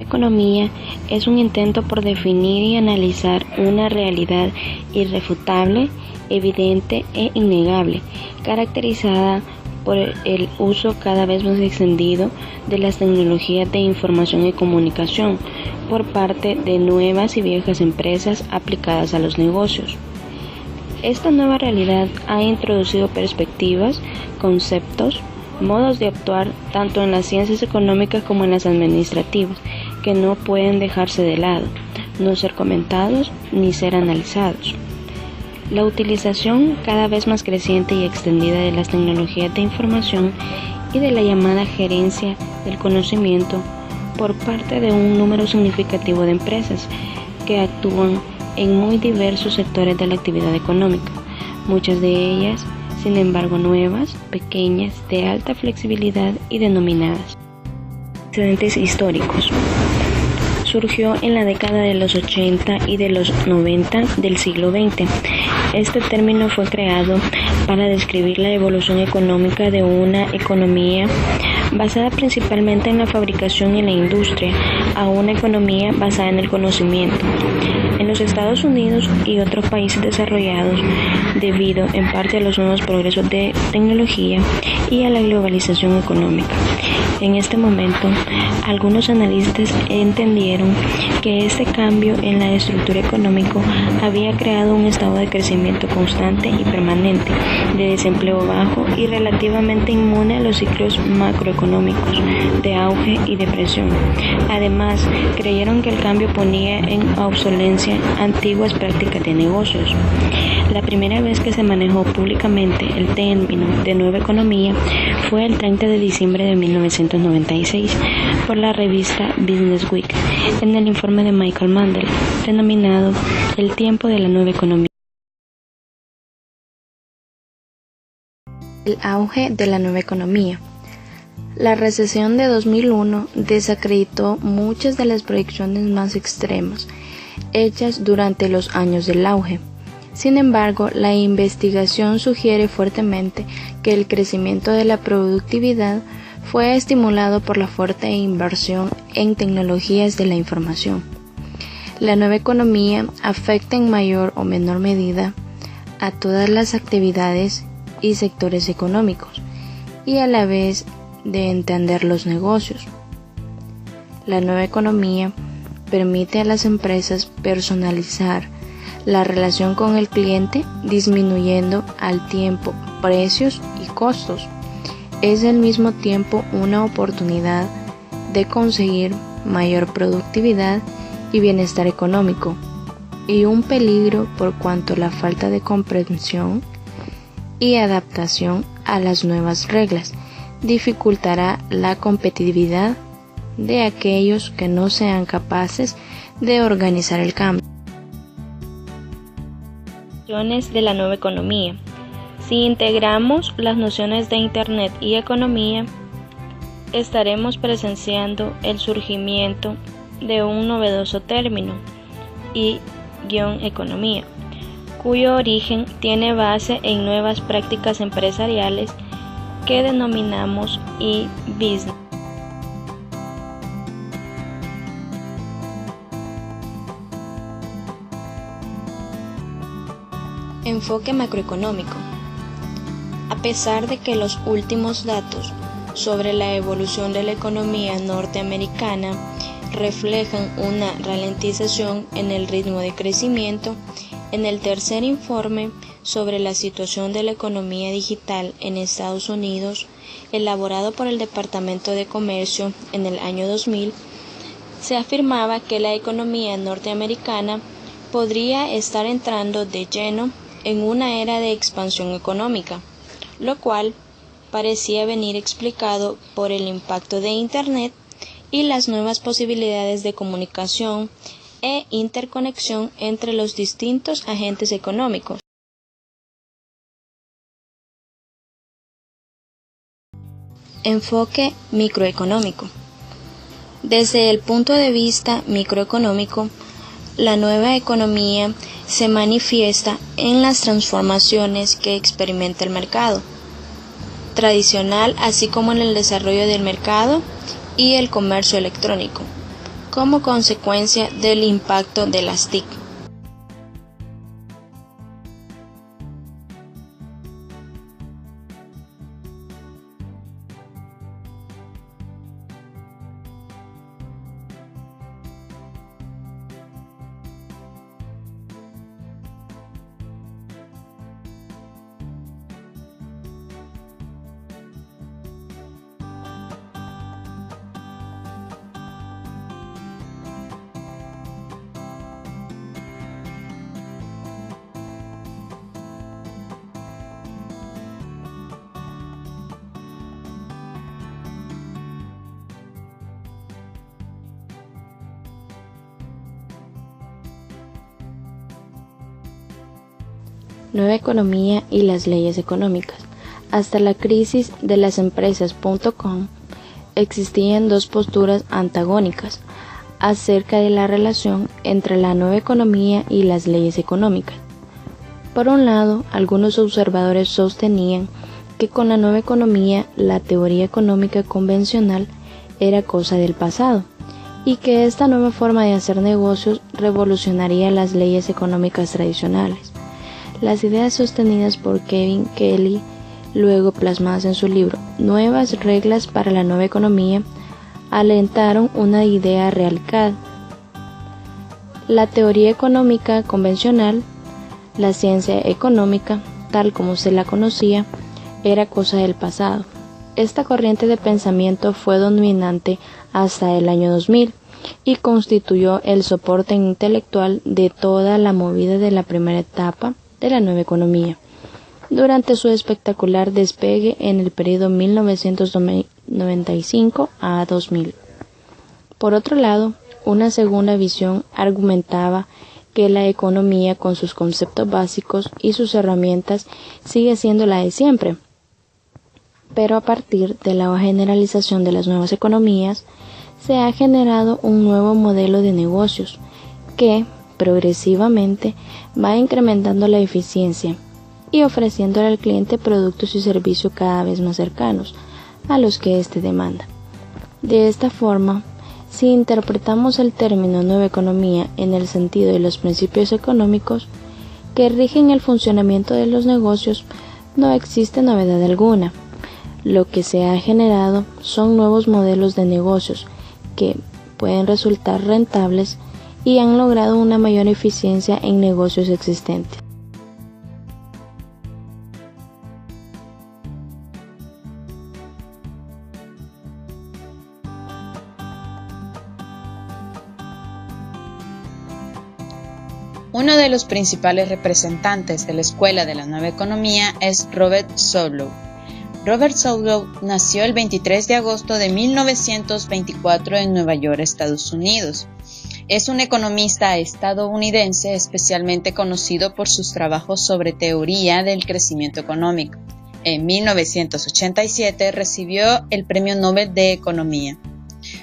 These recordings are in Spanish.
Economía es un intento por definir y analizar una realidad irrefutable, evidente e innegable, caracterizada por el uso cada vez más extendido de las tecnologías de información y comunicación por parte de nuevas y viejas empresas aplicadas a los negocios. Esta nueva realidad ha introducido perspectivas, conceptos, modos de actuar tanto en las ciencias económicas como en las administrativas, que no pueden dejarse de lado, no ser comentados ni ser analizados. La utilización cada vez más creciente y extendida de las tecnologías de información y de la llamada gerencia del conocimiento por parte de un número significativo de empresas que actúan en muy diversos sectores de la actividad económica, muchas de ellas sin embargo nuevas, pequeñas, de alta flexibilidad y denominadas antecedentes históricos. Surgió en la década de los 80 y de los 90 del siglo XX. Este término fue creado para describir la evolución económica de una economía basada principalmente en la fabricación y la industria, a una economía basada en el conocimiento. En los Estados Unidos y otros países desarrollados, debido en parte a los nuevos progresos de tecnología y a la globalización económica. En este momento, algunos analistas entendieron que este cambio en la estructura económica había creado un estado de crecimiento constante y permanente, de desempleo bajo y relativamente inmune a los ciclos macroeconómicos de auge y depresión. Además, creyeron que el cambio ponía en obsolencia antiguas prácticas de negocios. La primera vez que se manejó públicamente el término de nueva economía fue el 30 de diciembre de 1996 por la revista Business Week en el informe de Michael Mandel, denominado El tiempo de la nueva economía. El auge de la nueva economía. La recesión de 2001 desacreditó muchas de las proyecciones más extremas hechas durante los años del auge. Sin embargo, la investigación sugiere fuertemente que el crecimiento de la productividad fue estimulado por la fuerte inversión en tecnologías de la información. La nueva economía afecta en mayor o menor medida a todas las actividades y sectores económicos, y a la vez de entender los negocios. La nueva economía permite a las empresas personalizar la relación con el cliente, disminuyendo al tiempo precios y costos. Es al mismo tiempo una oportunidad de conseguir mayor productividad y bienestar económico, y un peligro por cuanto la falta de comprensión y adaptación a las nuevas reglas dificultará la competitividad de aquellos que no sean capaces de organizar el cambio. De la nueva economía. Si integramos las nociones de Internet y economía, estaremos presenciando el surgimiento de un novedoso término, I-economía, cuyo origen tiene base en nuevas prácticas empresariales que denominamos e-business. Enfoque macroeconómico. A pesar de que los últimos datos sobre la evolución de la economía norteamericana reflejan una ralentización en el ritmo de crecimiento, en el tercer informe sobre la situación de la economía digital en Estados Unidos, elaborado por el Departamento de Comercio en el año 2000, se afirmaba que la economía norteamericana podría estar entrando de lleno en una era de expansión económica, lo cual parecía venir explicado por el impacto de Internet y las nuevas posibilidades de comunicación e interconexión entre los distintos agentes económicos. Enfoque microeconómico. Desde el punto de vista microeconómico, la nueva economía se manifiesta en las transformaciones que experimenta el mercado tradicional, así como en el desarrollo del mercado y el comercio electrónico, como consecuencia del impacto de las TIC. Nueva economía y las leyes económicas. Hasta la crisis de las empresas.com existían dos posturas antagónicas acerca de la relación entre la nueva economía y las leyes económicas. Por un lado, algunos observadores sostenían que con la nueva economía la teoría económica convencional era cosa del pasado y que esta nueva forma de hacer negocios revolucionaría las leyes económicas tradicionales. Las ideas sostenidas por Kevin Kelly, luego plasmadas en su libro Nuevas reglas para la nueva economía, alentaron una idea radical. La teoría económica convencional, la ciencia económica, tal como se la conocía, era cosa del pasado. Esta corriente de pensamiento fue dominante hasta el año 2000 y constituyó el soporte intelectual de toda la movida de la primera etapa de la nueva economía, durante su espectacular despegue en el periodo 1995 a 2000. Por otro lado, una segunda visión argumentaba que la economía con sus conceptos básicos y sus herramientas sigue siendo la de siempre, pero a partir de la generalización de las nuevas economías se ha generado un nuevo modelo de negocios que progresivamente va incrementando la eficiencia y ofreciéndole al cliente productos y servicios cada vez más cercanos a los que éste demanda. De esta forma, si interpretamos el término nueva economía en el sentido de los principios económicos que rigen el funcionamiento de los negocios, no existe novedad alguna. Lo que se ha generado son nuevos modelos de negocios que pueden resultar rentables y han logrado una mayor eficiencia en negocios existentes. Uno de los principales representantes de la Escuela de la Nueva Economía es Robert Solow. Robert Solow nació el 23 de agosto de 1924 en Nueva York, Estados Unidos. Es un economista estadounidense especialmente conocido por sus trabajos sobre teoría del crecimiento económico. En 1987 recibió el Premio Nobel de Economía.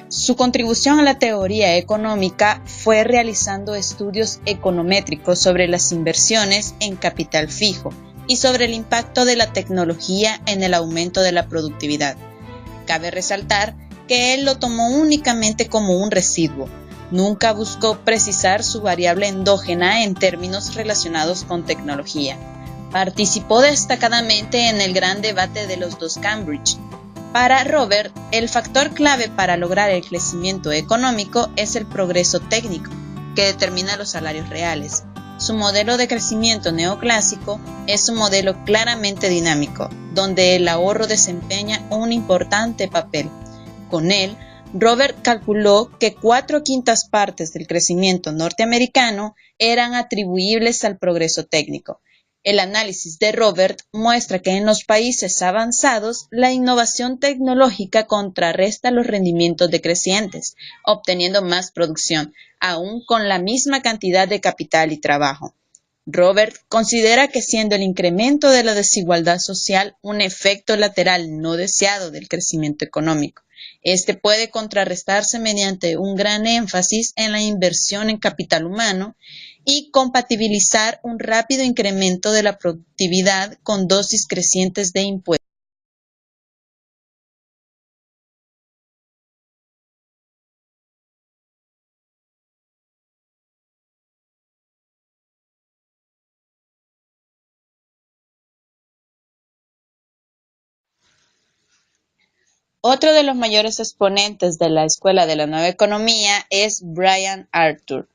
Su contribución a la teoría económica fue realizando estudios econométricos sobre las inversiones en capital fijo y sobre el impacto de la tecnología en el aumento de la productividad. Cabe resaltar que él lo tomó únicamente como un residuo. Nunca buscó precisar su variable endógena en términos relacionados con tecnología. Participó destacadamente en el gran debate de los dos Cambridge. Para Robert, el factor clave para lograr el crecimiento económico es el progreso técnico, que determina los salarios reales. Su modelo de crecimiento neoclásico es un modelo claramente dinámico, donde el ahorro desempeña un importante papel. Con él, Robert calculó que 4/5 partes del crecimiento norteamericano eran atribuibles al progreso técnico. El análisis de Robert muestra que en los países avanzados la innovación tecnológica contrarresta los rendimientos decrecientes, obteniendo más producción, aún con la misma cantidad de capital y trabajo. Robert considera que siendo el incremento de la desigualdad social un efecto lateral no deseado del crecimiento económico, este puede contrarrestarse mediante un gran énfasis en la inversión en capital humano y compatibilizar un rápido incremento de la productividad con dosis crecientes de impuestos. Otro de los mayores exponentes de la Escuela de la Nueva Economía es Brian Arthur.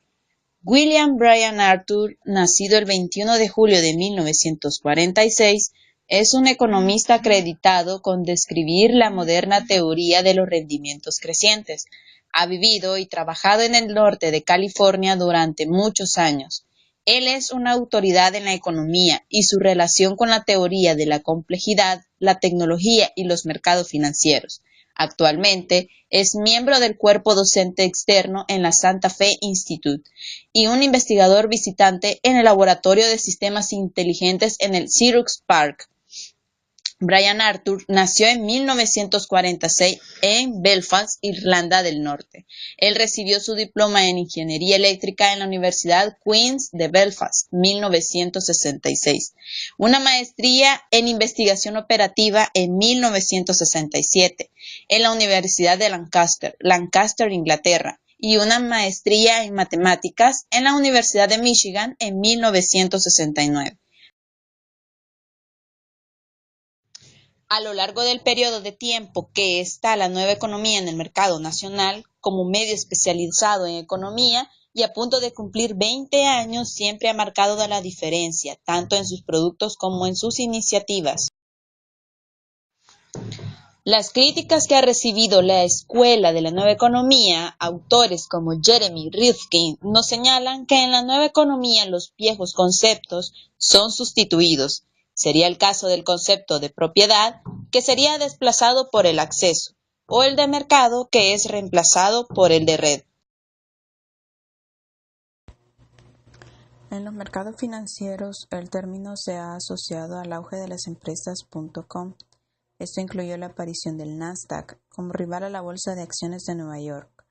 William Brian Arthur, nacido el 21 de julio de 1946, es un economista acreditado con describir la moderna teoría de los rendimientos crecientes. Ha vivido y trabajado en el norte de California durante muchos años. Él es una autoridad en la economía y su relación con la teoría de la complejidad, la tecnología y los mercados financieros. Actualmente es miembro del cuerpo docente externo en la Santa Fe Institute y un investigador visitante en el Laboratorio de Sistemas Inteligentes en el Xerox Park. Brian Arthur nació en 1946 en Belfast, Irlanda del Norte. Él recibió su diploma en Ingeniería Eléctrica en la Universidad Queen's de Belfast, 1966, una maestría en Investigación Operativa en 1967 en la Universidad de Lancaster, Inglaterra, y una maestría en Matemáticas en la Universidad de Michigan en 1969. A lo largo del periodo de tiempo que está la nueva economía en el mercado nacional, como medio especializado en economía y a punto de cumplir 20 años, siempre ha marcado la diferencia, tanto en sus productos como en sus iniciativas. Las críticas que ha recibido la Escuela de la Nueva Economía, autores como Jeremy Rifkin, nos señalan que en la nueva economía los viejos conceptos son sustituidos. Sería el caso del concepto de propiedad, que sería desplazado por el acceso, o el de mercado, que es reemplazado por el de red. En los mercados financieros, el término se ha asociado al auge de las empresas .com. Esto incluyó la aparición del Nasdaq como rival a la Bolsa de Acciones de Nueva York,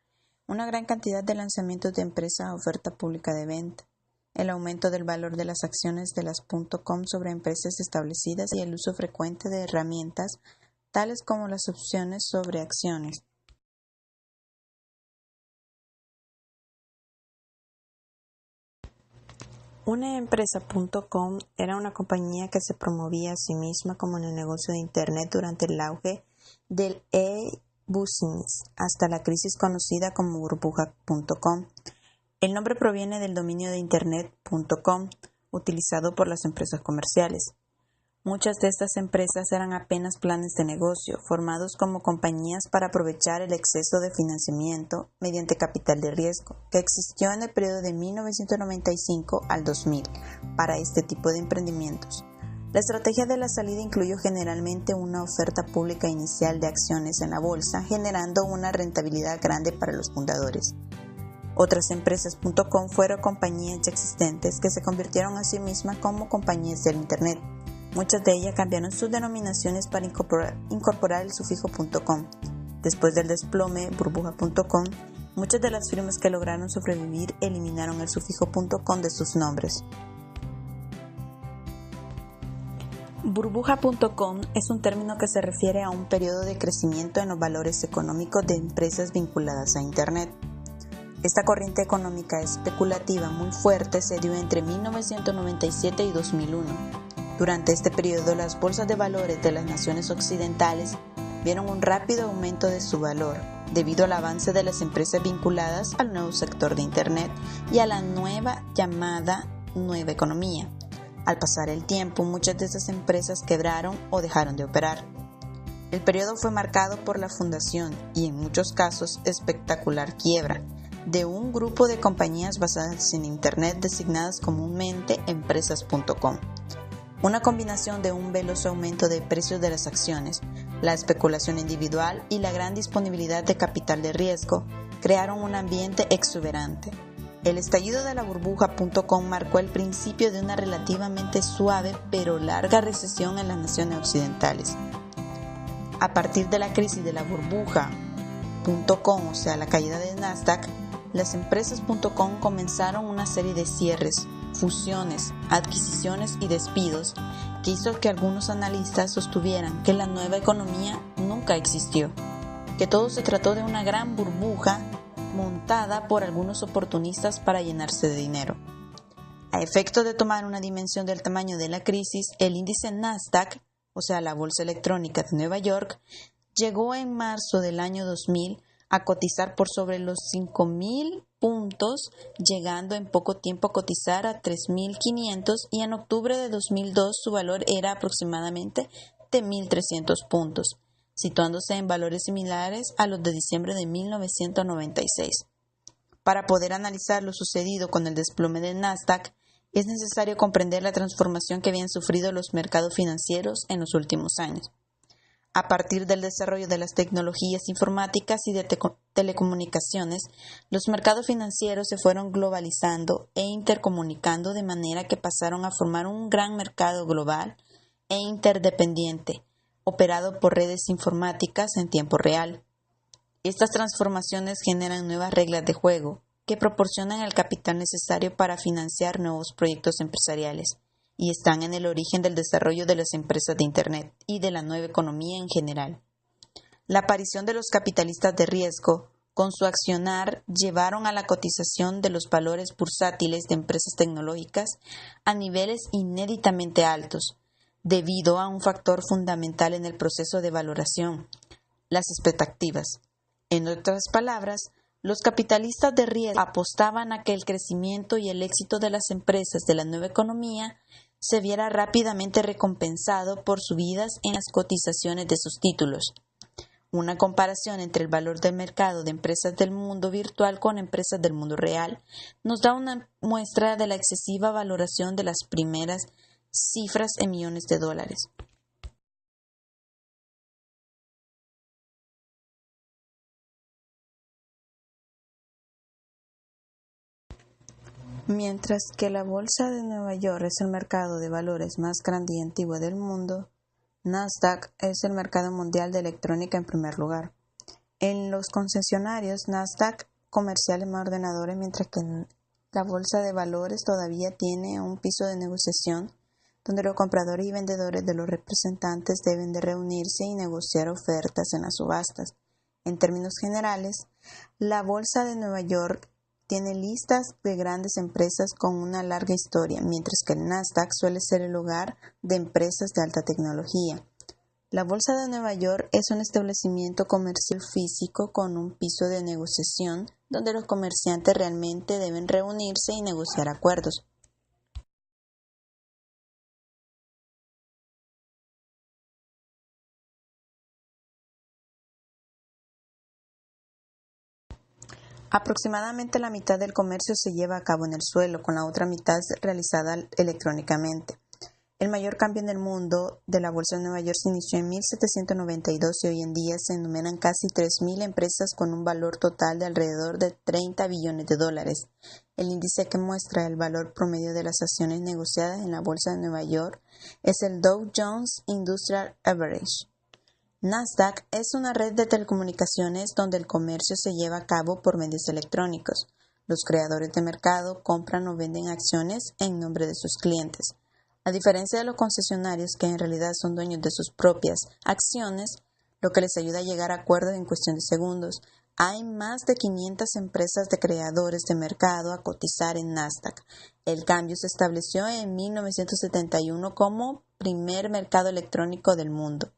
una gran cantidad de lanzamientos de empresas a oferta pública de venta, el aumento del valor de las acciones de las .com sobre empresas establecidas y el uso frecuente de herramientas tales como las opciones sobre acciones. Una empresa .com era una compañía que se promovía a sí misma como en el negocio de Internet durante el auge del e-business hasta la crisis conocida como burbuja.com. El nombre proviene del dominio de Internet .com utilizado por las empresas comerciales. Muchas de estas empresas eran apenas planes de negocio, formados como compañías para aprovechar el exceso de financiamiento mediante capital de riesgo, que existió en el periodo de 1995 al 2000 para este tipo de emprendimientos. La estrategia de la salida incluyó generalmente una oferta pública inicial de acciones en la bolsa, generando una rentabilidad grande para los fundadores. Otras empresas .com fueron compañías ya existentes que se convirtieron a sí mismas como compañías del Internet. Muchas de ellas cambiaron sus denominaciones para incorporar el sufijo .com. Después del desplome burbuja.com, muchas de las firmas que lograron sobrevivir eliminaron el sufijo .com de sus nombres. Burbuja.com es un término que se refiere a un periodo de crecimiento en los valores económicos de empresas vinculadas a Internet. Esta corriente económica especulativa muy fuerte se dio entre 1997 y 2001. Durante este periodo, las bolsas de valores de las naciones occidentales vieron un rápido aumento de su valor, debido al avance de las empresas vinculadas al nuevo sector de Internet y a la llamada nueva economía. Al pasar el tiempo, muchas de estas empresas quebraron o dejaron de operar. El periodo fue marcado por la fundación y, en muchos casos, espectacular quiebra de un grupo de compañías basadas en Internet designadas comúnmente empresas.com. Una combinación de un veloz aumento de precios de las acciones, la especulación individual y la gran disponibilidad de capital de riesgo crearon un ambiente exuberante. El estallido de la burbuja.com marcó el principio de una relativamente suave pero larga recesión en las naciones occidentales. A partir de la crisis de la burbuja.com, o sea, la caída de Nasdaq, las empresas.com comenzaron una serie de cierres, fusiones, adquisiciones y despidos que hizo que algunos analistas sostuvieran que la nueva economía nunca existió, que todo se trató de una gran burbuja montada por algunos oportunistas para llenarse de dinero. A efecto de tomar una dimensión del tamaño de la crisis, el índice Nasdaq, o sea la bolsa electrónica de Nueva York, llegó en marzo del año 2000 a cotizar por sobre los 5.000 puntos, llegando en poco tiempo a cotizar a 3.500 y en octubre de 2002 su valor era aproximadamente de 1.300 puntos, situándose en valores similares a los de diciembre de 1996. Para poder analizar lo sucedido con el desplome del Nasdaq, es necesario comprender la transformación que habían sufrido los mercados financieros en los últimos años. A partir del desarrollo de las tecnologías informáticas y de telecomunicaciones, los mercados financieros se fueron globalizando e intercomunicando de manera que pasaron a formar un gran mercado global e interdependiente, operado por redes informáticas en tiempo real. Estas transformaciones generan nuevas reglas de juego que proporcionan el capital necesario para financiar nuevos proyectos empresariales y están en el origen del desarrollo de las empresas de Internet y de la nueva economía en general. La aparición de los capitalistas de riesgo, con su accionar, llevaron a la cotización de los valores bursátiles de empresas tecnológicas a niveles inéditamente altos, debido a un factor fundamental en el proceso de valoración: las expectativas. En otras palabras, los capitalistas de riesgo apostaban a que el crecimiento y el éxito de las empresas de la nueva economía se viera rápidamente recompensado por subidas en las cotizaciones de sus títulos. Una comparación entre el valor del mercado de empresas del mundo virtual con empresas del mundo real nos da una muestra de la excesiva valoración de las primeras cifras en millones de dólares. Mientras que la Bolsa de Nueva York es el mercado de valores más grande y antiguo del mundo, Nasdaq es el mercado mundial de electrónica en primer lugar. En los concesionarios, Nasdaq comerciales más ordenadores, mientras que la Bolsa de Valores todavía tiene un piso de negociación donde los compradores y vendedores de los representantes deben de reunirse y negociar ofertas en las subastas. En términos generales, la Bolsa de Nueva York tiene listas de grandes empresas con una larga historia, mientras que el Nasdaq suele ser el hogar de empresas de alta tecnología. La Bolsa de Nueva York es un establecimiento comercial físico con un piso de negociación donde los comerciantes realmente deben reunirse y negociar acuerdos. Aproximadamente la mitad del comercio se lleva a cabo en el suelo, con la otra mitad realizada electrónicamente. El mayor cambio en el mundo de la Bolsa de Nueva York se inició en 1792 y hoy en día se enumeran casi 3.000 empresas con un valor total de alrededor de 30 billones de dólares. El índice que muestra el valor promedio de las acciones negociadas en la Bolsa de Nueva York es el Dow Jones Industrial Average. Nasdaq es una red de telecomunicaciones donde el comercio se lleva a cabo por medios electrónicos. Los creadores de mercado compran o venden acciones en nombre de sus clientes. A diferencia de los concesionarios, que en realidad son dueños de sus propias acciones, lo que les ayuda a llegar a acuerdos en cuestión de segundos, hay más de 500 empresas de creadores de mercado a cotizar en Nasdaq. El cambio se estableció en 1971 como primer mercado electrónico del mundo.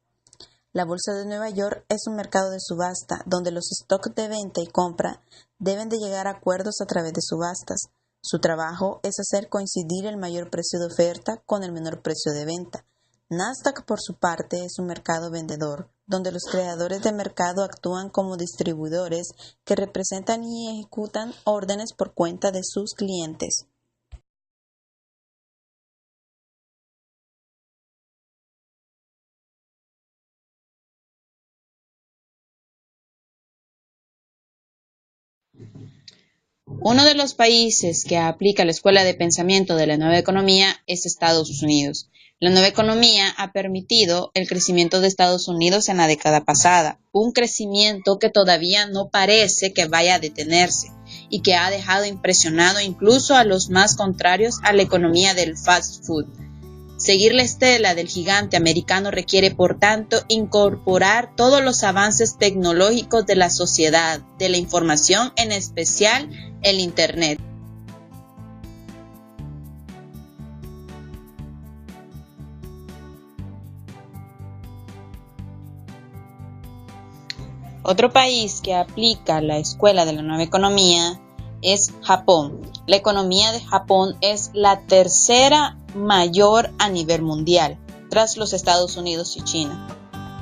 La Bolsa de Nueva York es un mercado de subasta donde los stocks de venta y compra deben de llegar a acuerdos a través de subastas. Su trabajo es hacer coincidir el mayor precio de oferta con el menor precio de venta. Nasdaq, por su parte, es un mercado vendedor, donde los creadores de mercado actúan como distribuidores que representan y ejecutan órdenes por cuenta de sus clientes. Uno de los países que aplica la escuela de pensamiento de la nueva economía es Estados Unidos. La nueva economía ha permitido el crecimiento de Estados Unidos en la década pasada, un crecimiento que todavía no parece que vaya a detenerse y que ha dejado impresionado incluso a los más contrarios a la economía del fast food. Seguir la estela del gigante americano requiere, por tanto, incorporar todos los avances tecnológicos de la sociedad, de la información, en especial el Internet. Otro país que aplica la escuela de la nueva economía es Japón. La economía de Japón es la tercera mayor a nivel mundial, tras los Estados Unidos y China.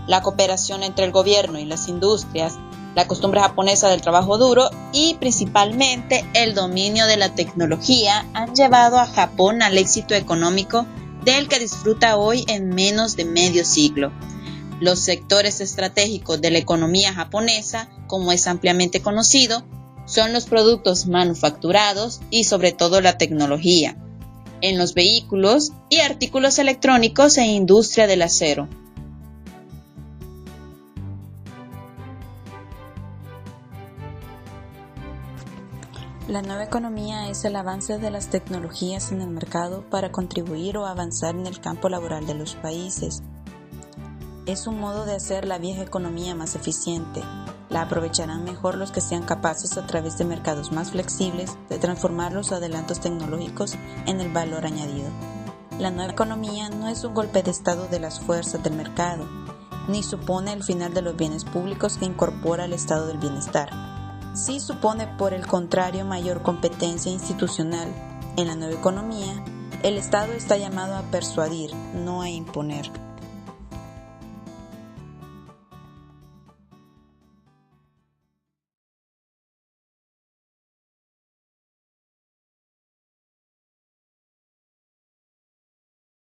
La cooperación entre el gobierno y las industrias, la costumbre japonesa del trabajo duro y principalmente el dominio de la tecnología han llevado a Japón al éxito económico del que disfruta hoy en menos de medio siglo. Los sectores estratégicos de la economía japonesa, como es ampliamente conocido, son los productos manufacturados y sobre todo la tecnología, en los vehículos y artículos electrónicos e industria del acero. La nueva economía es el avance de las tecnologías en el mercado para contribuir o avanzar en el campo laboral de los países. Es un modo de hacer la vieja economía más eficiente. La aprovecharán mejor los que sean capaces a través de mercados más flexibles de transformar los adelantos tecnológicos en el valor añadido. La nueva economía no es un golpe de estado de las fuerzas del mercado, ni supone el final de los bienes públicos que incorpora el estado del bienestar. Sí supone, por el contrario, mayor competencia institucional. En la nueva economía, el Estado está llamado a persuadir, no a imponer.